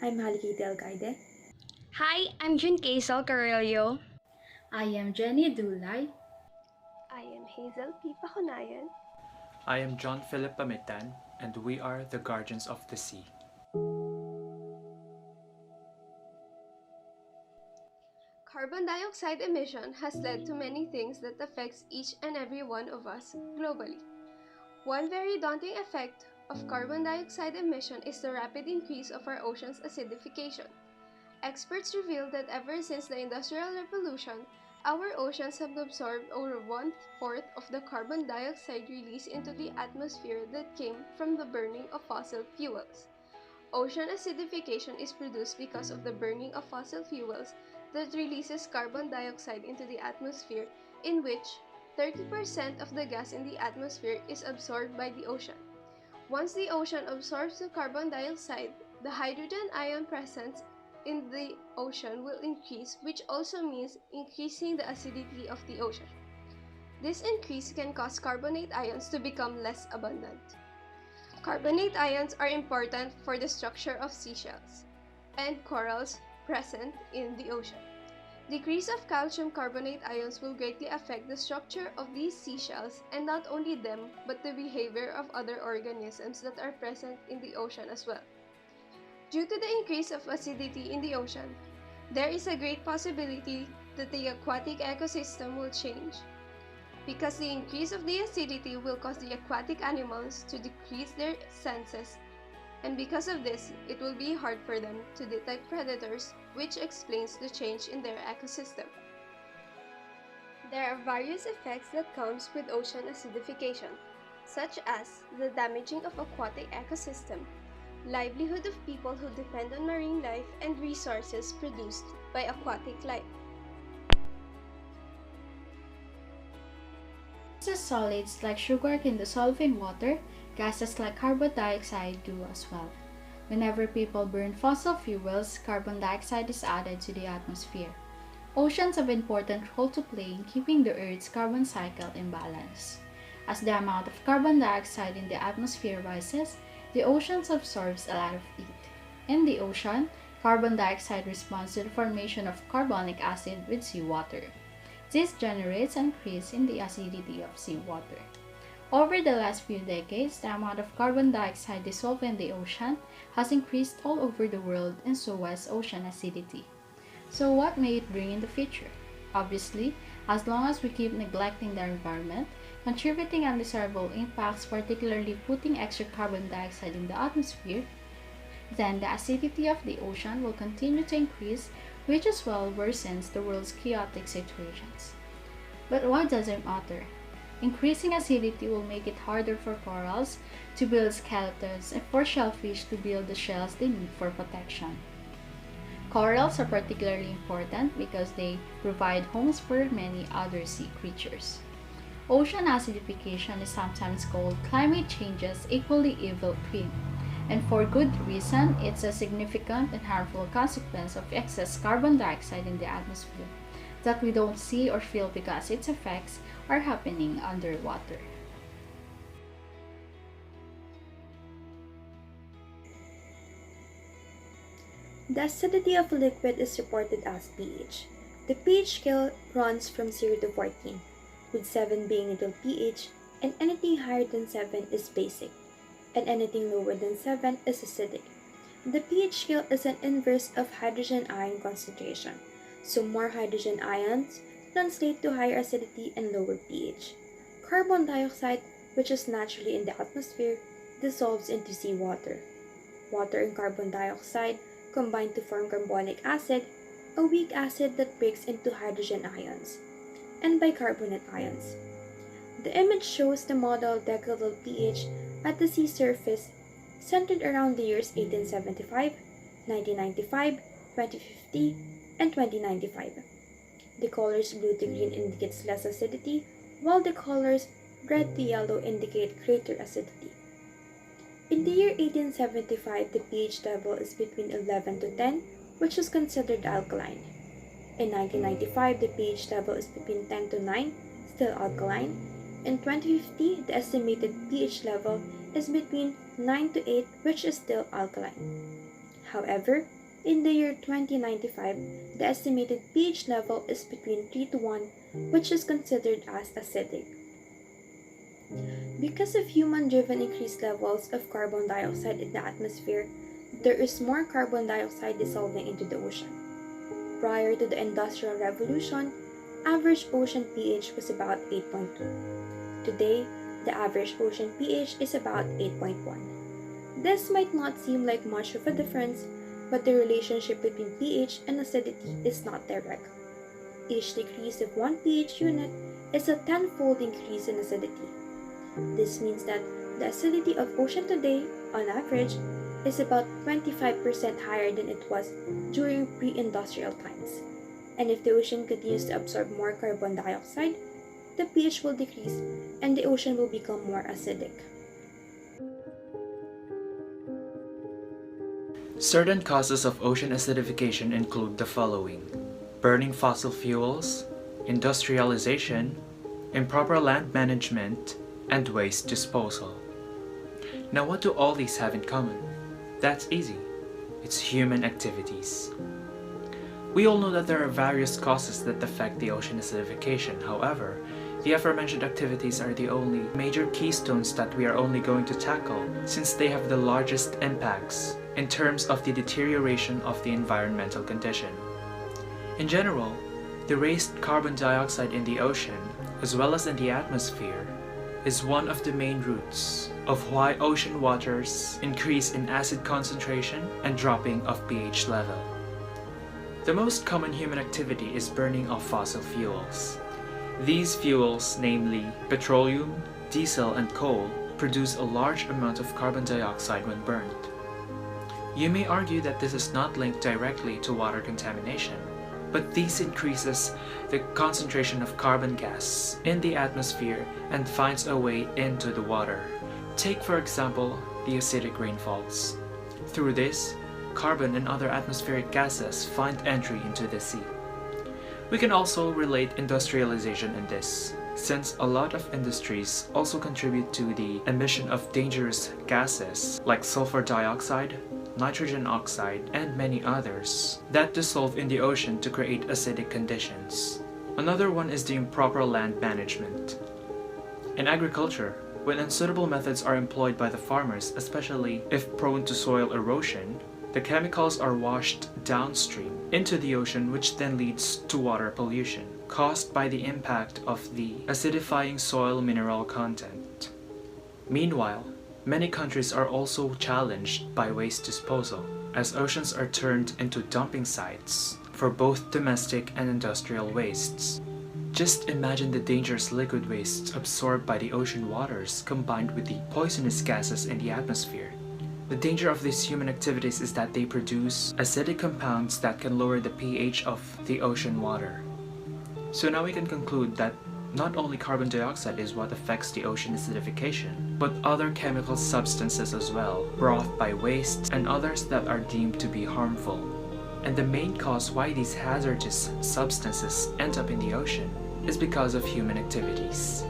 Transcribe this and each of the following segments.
I'm Halikite Alcaide. Hi, I'm Jun Kaisel Carrillo. I am Jenny Dulay. I am Hazel P. Pakunayan. I am John Philip Pamitan, and we are the Guardians of the Sea. Carbon dioxide emission has led to many things that affects each and every one of us globally. One very daunting effect of carbon dioxide emission is the rapid increase of our ocean's acidification. Experts reveal that ever since the Industrial Revolution, our oceans have absorbed over one-fourth of the carbon dioxide released into the atmosphere that came from the burning of fossil fuels. Ocean acidification is produced because of the burning of fossil fuels that releases carbon dioxide into the atmosphere, in which 30% of the gas in the atmosphere is absorbed by the ocean. Once the ocean absorbs the carbon dioxide, the hydrogen ion presence in the ocean will increase, which also means increasing the acidity of the ocean. This increase can cause carbonate ions to become less abundant. Carbonate ions are important for the structure of seashells and corals present in the ocean. Decrease of calcium carbonate ions will greatly affect the structure of these seashells, and not only them, but the behavior of other organisms that are present in the ocean as well. Due to the increase of acidity in the ocean, there is a great possibility that the aquatic ecosystem will change, because the increase of the acidity will cause the aquatic animals to decrease their senses, and because of this, it will be hard for them to detect predators, which explains the change in their ecosystem. There are various effects that comes with ocean acidification, such as the damaging of aquatic ecosystem, livelihood of people who depend on marine life, and resources produced by aquatic life. Gaseous solids like sugar can dissolve in water, gases like carbon dioxide do as well. Whenever people burn fossil fuels, carbon dioxide is added to the atmosphere. Oceans have an important role to play in keeping the Earth's carbon cycle in balance. As the amount of carbon dioxide in the atmosphere rises, the oceans absorbs a lot of it. In the ocean, carbon dioxide responds to the formation of carbonic acid with seawater. This generates an increase in the acidity of seawater. Over the last few decades, the amount of carbon dioxide dissolved in the ocean has increased all over the world, and so has ocean acidity. So what may it bring in the future? Obviously, as long as we keep neglecting the environment, contributing undesirable impacts, particularly putting extra carbon dioxide in the atmosphere, then the acidity of the ocean will continue to increase, which as well worsens the world's chaotic situations. But why does it matter? Increasing acidity will make it harder for corals to build skeletons and for shellfish to build the shells they need for protection. Corals are particularly important because they provide homes for many other sea creatures. Ocean acidification is sometimes called climate change's equally evil twin, and for good reason. It's a significant and harmful consequence of excess carbon dioxide in the atmosphere that we don't see or feel because its effects are happening underwater. The acidity of a liquid is reported as pH. The pH scale runs from 0 to 14, with 7 being neutral pH, and anything higher than 7 is basic, and anything lower than 7 is acidic. The pH scale is an inverse of hydrogen ion concentration, so more hydrogen ions translate to higher acidity and lower pH. Carbon dioxide, which is naturally in the atmosphere, dissolves into seawater. Water and carbon dioxide combine to form carbonic acid, a weak acid that breaks into hydrogen ions, and bicarbonate ions. The image shows the model decadal pH at the sea surface centered around the years 1875, 1995, 2050, and 2095. The colors blue to green indicates less acidity, while the colors red to yellow indicate greater acidity. In the year 1875, the pH level is between 11 to 10, which is considered alkaline. In 1995, the pH level is between 10 to 9, still alkaline. In 2050, the estimated pH level is between 9 to 8, which is still alkaline. However, in the year 2095, the estimated pH level is between 3 to 1, which is considered as acidic. Because of human-driven increased levels of carbon dioxide in the atmosphere, there is more carbon dioxide dissolving into the ocean. Prior to the Industrial Revolution, average ocean pH was about 8.2. Today, the average ocean pH is about 8.1. This might not seem like much of a difference, but the relationship between pH and acidity is not direct. Each decrease of 1 pH unit is a tenfold increase in acidity. This means that the acidity of ocean today, on average, is about 25% higher than it was during pre-industrial times. And if the ocean continues to absorb more carbon dioxide, the pH will decrease and the ocean will become more acidic. Certain causes of ocean acidification include the following: burning fossil fuels, industrialization, improper land management, and waste disposal. Now, what do all these have in common? That's easy. It's human activities. We all know that there are various causes that affect the ocean acidification. However, the aforementioned activities are the only major keystones that we are only going to tackle, since they have the largest impacts in terms of the deterioration of the environmental condition. In general, the raised carbon dioxide in the ocean, as well as in the atmosphere, is one of the main roots of why ocean waters increase in acid concentration and dropping of pH level. The most common human activity is burning of fossil fuels. These fuels, namely petroleum, diesel, and coal, produce a large amount of carbon dioxide when burned. You may argue that this is not linked directly to water contamination, but this increases the concentration of carbon gas in the atmosphere and finds a way into the water. Take, for example, the acidic rainfalls. Through this, carbon and other atmospheric gases find entry into the sea. We can also relate industrialization in this, since a lot of industries also contribute to the emission of dangerous gases like sulfur dioxide, nitrogen oxide, and many others that dissolve in the ocean to create acidic conditions. Another one is the improper land management. In agriculture, when unsuitable methods are employed by the farmers, especially if prone to soil erosion, the chemicals are washed downstream into the ocean, which then leads to water pollution caused by the impact of the acidifying soil mineral content. Meanwhile, many countries are also challenged by waste disposal, as oceans are turned into dumping sites for both domestic and industrial wastes. Just imagine the dangerous liquid wastes absorbed by the ocean waters combined with the poisonous gases in the atmosphere. The danger of these human activities is that they produce acidic compounds that can lower the pH of the ocean water. So now we can conclude that not only carbon dioxide is what affects the ocean acidification, but other chemical substances as well, brought by waste and others that are deemed to be harmful. And the main cause why these hazardous substances end up in the ocean is because of human activities.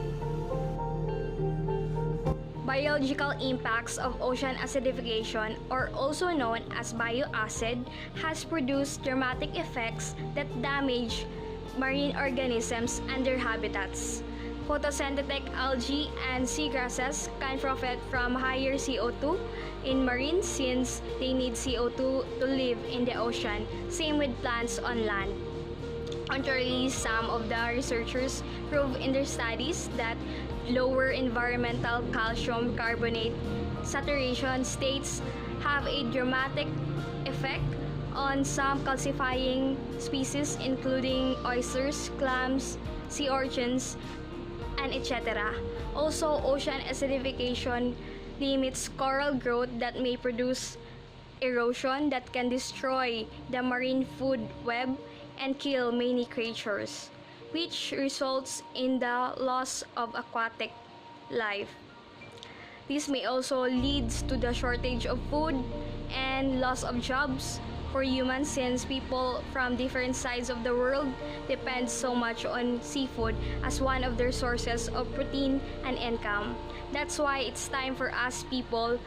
Biological impacts of ocean acidification, or also known as bioacid, has produced dramatic effects that damage marine organisms and their habitats. Photosynthetic algae and seagrasses can profit from higher CO2 in marine since they need CO2 to live in the ocean, same with plants on land. Contrarily, some of the researchers prove in their studies that lower environmental calcium carbonate saturation states have a dramatic effect on some calcifying species including oysters, clams, sea urchins, and etc. Also, ocean acidification limits coral growth that may produce erosion that can destroy the marine food web and kill many creatures, which results in the loss of aquatic life. This may also lead to the shortage of food and loss of jobs for humans since people from different sides of the world depend so much on seafood as one of their sources of protein and income. That's why it's time for us people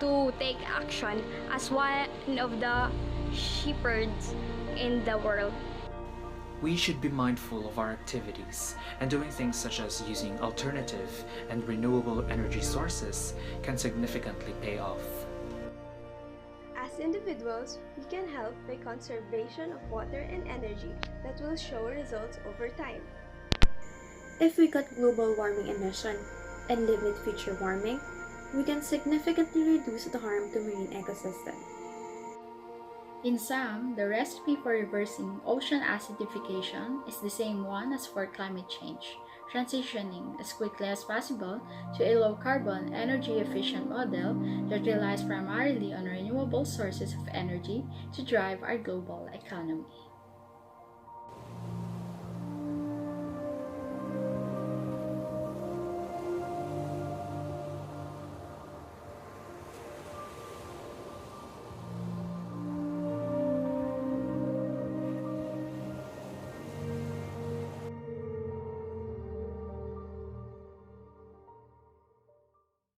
to take action as one of the shepherds in the world. We should be mindful of our activities, and doing things such as using alternative and renewable energy sources can significantly pay off. As individuals, we can help by conservation of water and energy that will show results over time. If we cut global warming emission and limit future warming, we can significantly reduce the harm to marine ecosystem. In sum, the recipe for reversing ocean acidification is the same one as for climate change, transitioning as quickly as possible to a low-carbon, energy-efficient model that relies primarily on renewable sources of energy to drive our global economy.